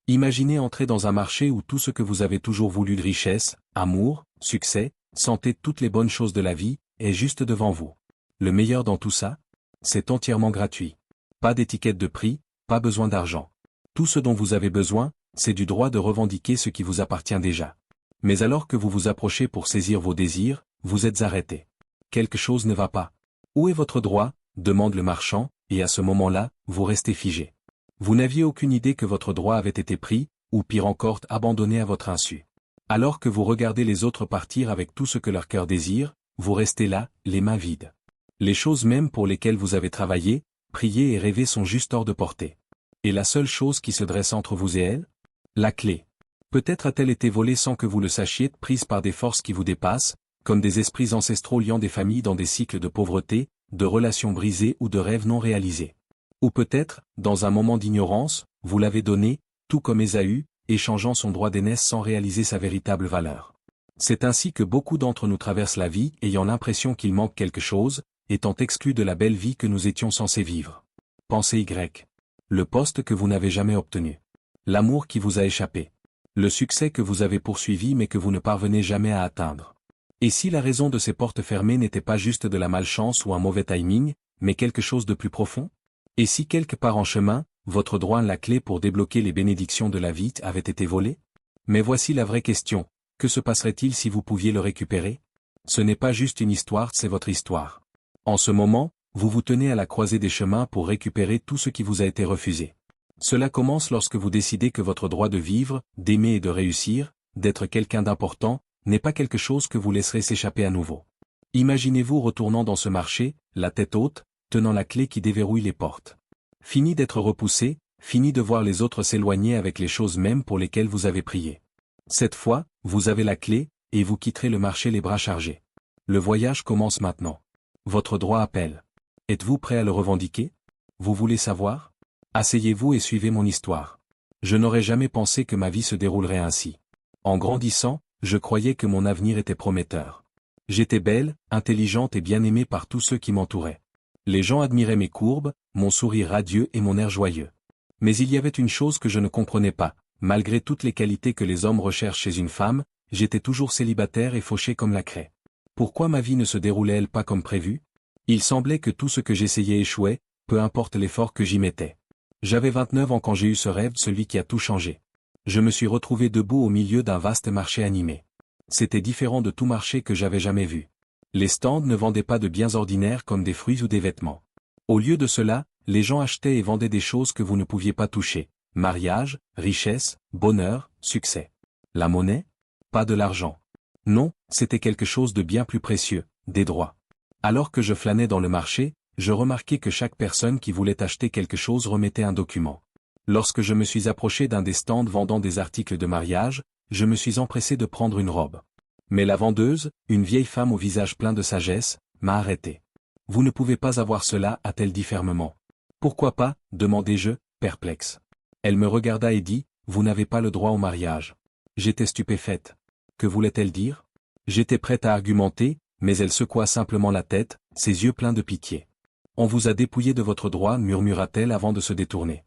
Imaginez entrer dans un marché où tout ce que vous avez toujours voulu de richesse, amour, succès, santé, toutes les bonnes choses de la vie, est juste devant vous. Le meilleur dans tout ça? C'est entièrement gratuit. Pas d'étiquette de prix, pas besoin d'argent. Tout ce dont vous avez besoin, c'est du droit de revendiquer ce qui vous appartient déjà. Mais alors que vous vous approchez pour saisir vos désirs, vous êtes arrêté. Quelque chose ne va pas. Où est votre droit? Demande le marchand, et à ce moment-là, vous restez figé. Vous n'aviez aucune idée que votre droit avait été pris, ou pire encore, abandonné à votre insu. Alors que vous regardez les autres partir avec tout ce que leur cœur désire, vous restez là, les mains vides. Les choses mêmes pour lesquelles vous avez travaillé, prié et rêvé sont juste hors de portée. Et la seule chose qui se dresse entre vous et elle? La clé. Peut-être a-t-elle été volée sans que vous le sachiez, prise par des forces qui vous dépassent, comme des esprits ancestraux liant des familles dans des cycles de pauvreté, de relations brisées ou de rêves non réalisés. Ou peut-être, dans un moment d'ignorance, vous l'avez donné, tout comme Ésaü, échangeant son droit d'aînesse sans réaliser sa véritable valeur. C'est ainsi que beaucoup d'entre nous traversent la vie ayant l'impression qu'il manque quelque chose, étant exclus de la belle vie que nous étions censés vivre. Pensée Y. Le poste que vous n'avez jamais obtenu. L'amour qui vous a échappé. Le succès que vous avez poursuivi mais que vous ne parvenez jamais à atteindre. Et si la raison de ces portes fermées n'était pas juste de la malchance ou un mauvais timing, mais quelque chose de plus profond? Et si quelque part en chemin, votre droit, la clé pour débloquer les bénédictions de la vie, avait été volé? Mais voici la vraie question, que se passerait-il si vous pouviez le récupérer? Ce n'est pas juste une histoire, c'est votre histoire. En ce moment, vous vous tenez à la croisée des chemins pour récupérer tout ce qui vous a été refusé. Cela commence lorsque vous décidez que votre droit de vivre, d'aimer et de réussir, d'être quelqu'un d'important, n'est pas quelque chose que vous laisserez s'échapper à nouveau. Imaginez-vous retournant dans ce marché, la tête haute, tenant la clé qui déverrouille les portes. Fini d'être repoussé, fini de voir les autres s'éloigner avec les choses mêmes pour lesquelles vous avez prié. Cette fois, vous avez la clé, et vous quitterez le marché les bras chargés. Le voyage commence maintenant. Votre droit appelle. Êtes-vous prêt à le revendiquer? Vous voulez savoir? Asseyez-vous et suivez mon histoire. Je n'aurais jamais pensé que ma vie se déroulerait ainsi. En grandissant, je croyais que mon avenir était prometteur. J'étais belle, intelligente et bien aimée par tous ceux qui m'entouraient. Les gens admiraient mes courbes, mon sourire radieux et mon air joyeux. Mais il y avait une chose que je ne comprenais pas, malgré toutes les qualités que les hommes recherchent chez une femme, j'étais toujours célibataire et fauché comme la craie. Pourquoi ma vie ne se déroulait-elle pas comme prévu? Il semblait que tout ce que j'essayais échouait, peu importe l'effort que j'y mettais. J'avais 29 ans quand j'ai eu ce rêve, celui qui a tout changé. Je me suis retrouvé debout au milieu d'un vaste marché animé. C'était différent de tout marché que j'avais jamais vu. Les stands ne vendaient pas de biens ordinaires comme des fruits ou des vêtements. Au lieu de cela, les gens achetaient et vendaient des choses que vous ne pouviez pas toucher. Mariage, richesse, bonheur, succès. La monnaie? Pas de l'argent. Non, c'était quelque chose de bien plus précieux, des droits. Alors que je flânais dans le marché, je remarquai que chaque personne qui voulait acheter quelque chose remettait un document. Lorsque je me suis approché d'un des stands vendant des articles de mariage, je me suis empressé de prendre une robe. Mais la vendeuse, une vieille femme au visage plein de sagesse, m'a arrêté. « Vous ne pouvez pas avoir cela » a-t-elle dit fermement. « Pourquoi pas » demandai-je, perplexe. Elle me regarda et dit « Vous n'avez pas le droit au mariage. » J'étais stupéfaite. Que voulait-elle dire? J'étais prête à argumenter, mais elle secoua simplement la tête, ses yeux pleins de pitié. « On vous a dépouillé de votre droit » murmura-t-elle avant de se détourner.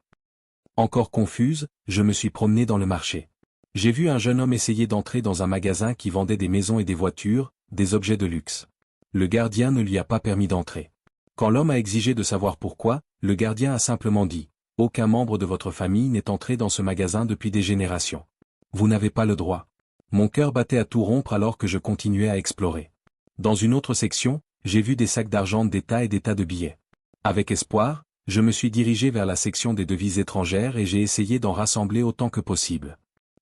Encore confuse, je me suis promenée dans le marché. J'ai vu un jeune homme essayer d'entrer dans un magasin qui vendait des maisons et des voitures, des objets de luxe. Le gardien ne lui a pas permis d'entrer. Quand l'homme a exigé de savoir pourquoi, le gardien a simplement dit « Aucun membre de votre famille n'est entré dans ce magasin depuis des générations. Vous n'avez pas le droit. » Mon cœur battait à tout rompre alors que je continuais à explorer. Dans une autre section, j'ai vu des sacs d'argent d'État et des tas de billets. Avec espoir, je me suis dirigé vers la section des devises étrangères et j'ai essayé d'en rassembler autant que possible.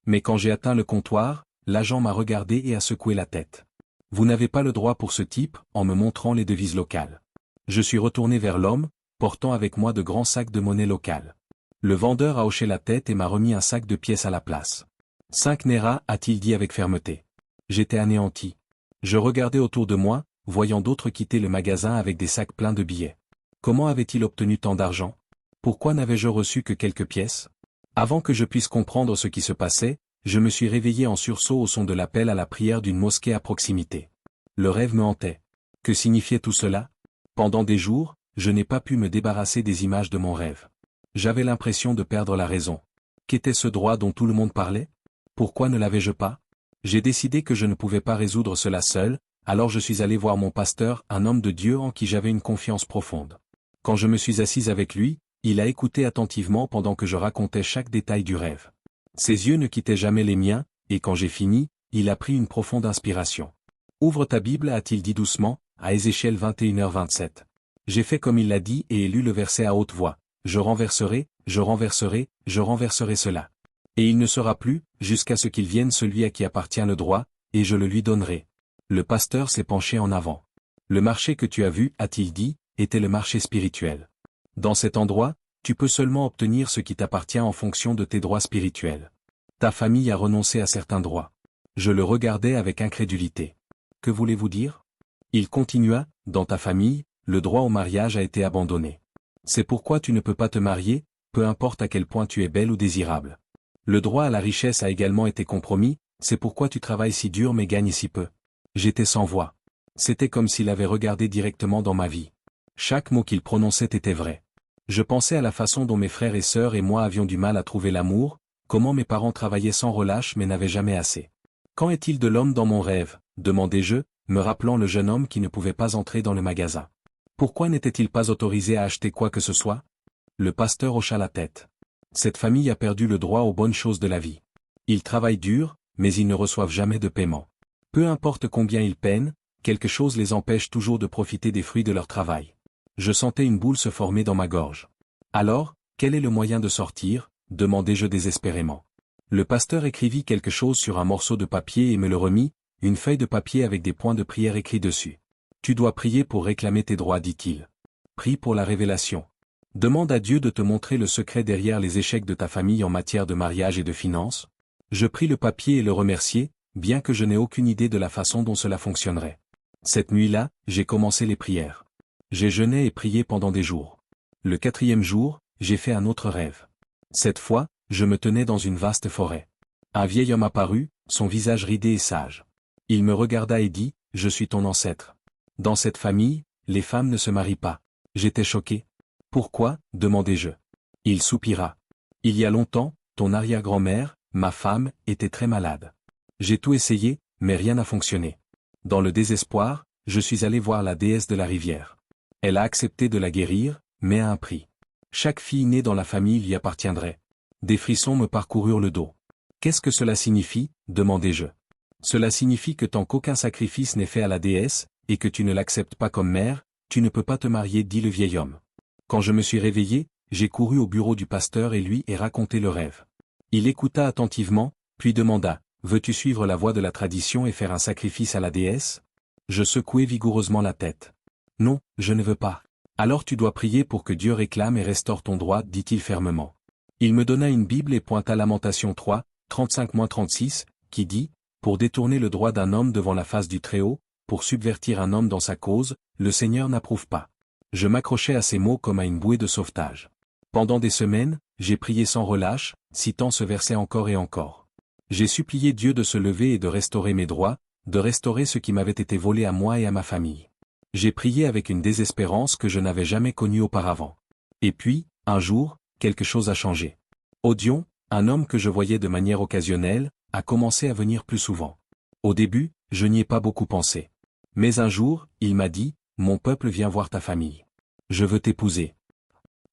Mais quand j'ai atteint le comptoir, l'agent m'a regardé et a secoué la tête. « Vous n'avez pas le droit pour ce type » en me montrant les devises locales. Je suis retourné vers l'homme, portant avec moi de grands sacs de monnaie locale. Le vendeur a hoché la tête et m'a remis un sac de pièces à la place. « 5 Naira » a-t-il dit avec fermeté. J'étais anéanti. Je regardais autour de moi, voyant d'autres quitter le magasin avec des sacs pleins de billets. Comment avait-il obtenu tant d'argent? Pourquoi n'avais-je reçu que quelques pièces? Avant que je puisse comprendre ce qui se passait, je me suis réveillé en sursaut au son de l'appel à la prière d'une mosquée à proximité. Le rêve me hantait. Que signifiait tout cela? Pendant des jours, je n'ai pas pu me débarrasser des images de mon rêve. J'avais l'impression de perdre la raison. Qu'était ce droit dont tout le monde parlait? Pourquoi ne l'avais-je pas? J'ai décidé que je ne pouvais pas résoudre cela seul, alors je suis allé voir mon pasteur, un homme de Dieu en qui j'avais une confiance profonde. Quand je me suis assise avec lui, il a écouté attentivement pendant que je racontais chaque détail du rêve. Ses yeux ne quittaient jamais les miens, et quand j'ai fini, il a pris une profonde inspiration. Ouvre ta Bible, a-t-il dit doucement, à Ézéchiel 21h27. J'ai fait comme il l'a dit et ai lu le verset à haute voix. Je renverserai, je renverserai, je renverserai cela. Et il ne sera plus, jusqu'à ce qu'il vienne celui à qui appartient le droit, et je le lui donnerai. Le pasteur s'est penché en avant. Le marché que tu as vu, a-t-il dit, était le marché spirituel. Dans cet endroit, tu peux seulement obtenir ce qui t'appartient en fonction de tes droits spirituels. Ta famille a renoncé à certains droits. Je le regardais avec incrédulité. Que voulez-vous dire? Il continua, dans ta famille, le droit au mariage a été abandonné. C'est pourquoi tu ne peux pas te marier, peu importe à quel point tu es belle ou désirable. Le droit à la richesse a également été compromis, c'est pourquoi tu travailles si dur mais gagnes si peu. J'étais sans voix. C'était comme s'il avait regardé directement dans ma vie. Chaque mot qu'il prononçait était vrai. Je pensais à la façon dont mes frères et sœurs et moi avions du mal à trouver l'amour, comment mes parents travaillaient sans relâche mais n'avaient jamais assez. Qu'en est-il de l'homme dans mon rêve, demandai-je, me rappelant le jeune homme qui ne pouvait pas entrer dans le magasin. Pourquoi n'était-il pas autorisé à acheter quoi que ce soit? Le pasteur hocha la tête. Cette famille a perdu le droit aux bonnes choses de la vie. Ils travaillent dur, mais ils ne reçoivent jamais de paiement. Peu importe combien ils peinent, quelque chose les empêche toujours de profiter des fruits de leur travail. Je sentais une boule se former dans ma gorge. Alors, quel est le moyen de sortir? Demandai-je désespérément. Le pasteur écrivit quelque chose sur un morceau de papier et me le remit, une feuille de papier avec des points de prière écrits dessus. Tu dois prier pour réclamer tes droits, dit-il. Prie pour la révélation. Demande à Dieu de te montrer le secret derrière les échecs de ta famille en matière de mariage et de finances. Je pris le papier et le remerciai, bien que je n'ai aucune idée de la façon dont cela fonctionnerait. Cette nuit-là, j'ai commencé les prières. J'ai jeûné et prié pendant des jours. Le 4e jour, j'ai fait un autre rêve. Cette fois, je me tenais dans une vaste forêt. Un vieil homme apparut, son visage ridé et sage. Il me regarda et dit, « Je suis ton ancêtre. Dans cette famille, les femmes ne se marient pas. » J'étais choqué. « Pourquoi ?» demandai-je. Il soupira. « Il y a longtemps, ton arrière-grand-mère, ma femme, était très malade. J'ai tout essayé, mais rien n'a fonctionné. Dans le désespoir, je suis allé voir la déesse de la rivière. Elle a accepté de la guérir, mais à un prix. Chaque fille née dans la famille lui appartiendrait. » Des frissons me parcoururent le dos. « Qu'est-ce que cela signifie ?» demandai-je. « Cela signifie que tant qu'aucun sacrifice n'est fait à la déesse, et que tu ne l'acceptes pas comme mère, tu ne peux pas te marier, dit le vieil homme. Quand je me suis réveillé, j'ai couru au bureau du pasteur et lui ai raconté le rêve. Il écouta attentivement, puis demanda, « Veux-tu suivre la voie de la tradition et faire un sacrifice à la déesse ?» Je secouai vigoureusement la tête. « Non, je ne veux pas. »« Alors tu dois prier pour que Dieu réclame et restaure ton droit, dit-il fermement. Il me donna une Bible et pointa Lamentation 3, 35-36, qui dit, « Pour détourner le droit d'un homme devant la face du Très-Haut, pour subvertir un homme dans sa cause, le Seigneur n'approuve pas. » Je m'accrochais à ces mots comme à une bouée de sauvetage. Pendant des semaines, j'ai prié sans relâche, citant ce verset encore et encore. J'ai supplié Dieu de se lever et de restaurer mes droits, de restaurer ce qui m'avait été volé à moi et à ma famille. J'ai prié avec une désespérance que je n'avais jamais connue auparavant. Et puis, un jour, quelque chose a changé. Odion, un homme que je voyais de manière occasionnelle, a commencé à venir plus souvent. Au début, je n'y ai pas beaucoup pensé. Mais un jour, il m'a dit, « Mon peuple vient voir ta famille. Je veux t'épouser. »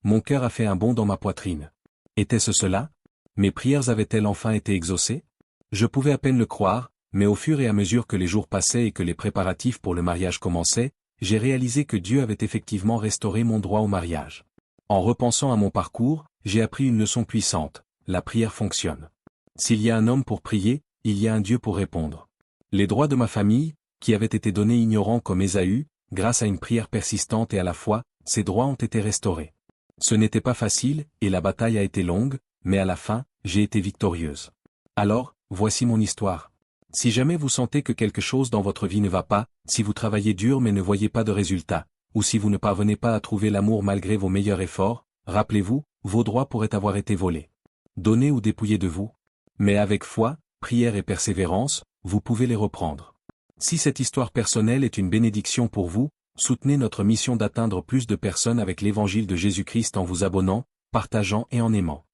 Mon cœur a fait un bond dans ma poitrine. Était-ce cela? Mes prières avaient-elles enfin été exaucées? Je pouvais à peine le croire, mais au fur et à mesure que les jours passaient et que les préparatifs pour le mariage commençaient, j'ai réalisé que Dieu avait effectivement restauré mon droit au mariage. En repensant à mon parcours, j'ai appris une leçon puissante, la prière fonctionne. S'il y a un homme pour prier, il y a un Dieu pour répondre. Les droits de ma famille, qui avaient été donnés ignorants comme Ésaü, grâce à une prière persistante et à la foi, ces droits ont été restaurés. Ce n'était pas facile, et la bataille a été longue, mais à la fin, j'ai été victorieuse. Alors, voici mon histoire. Si jamais vous sentez que quelque chose dans votre vie ne va pas, si vous travaillez dur mais ne voyez pas de résultat, ou si vous ne parvenez pas à trouver l'amour malgré vos meilleurs efforts, rappelez-vous, vos droits pourraient avoir été volés. Donnés ou dépouillés de vous. Mais avec foi, prière et persévérance, vous pouvez les reprendre. Si cette histoire personnelle est une bénédiction pour vous, soutenez notre mission d'atteindre plus de personnes avec l'évangile de Jésus-Christ en vous abonnant, partageant et en aimant.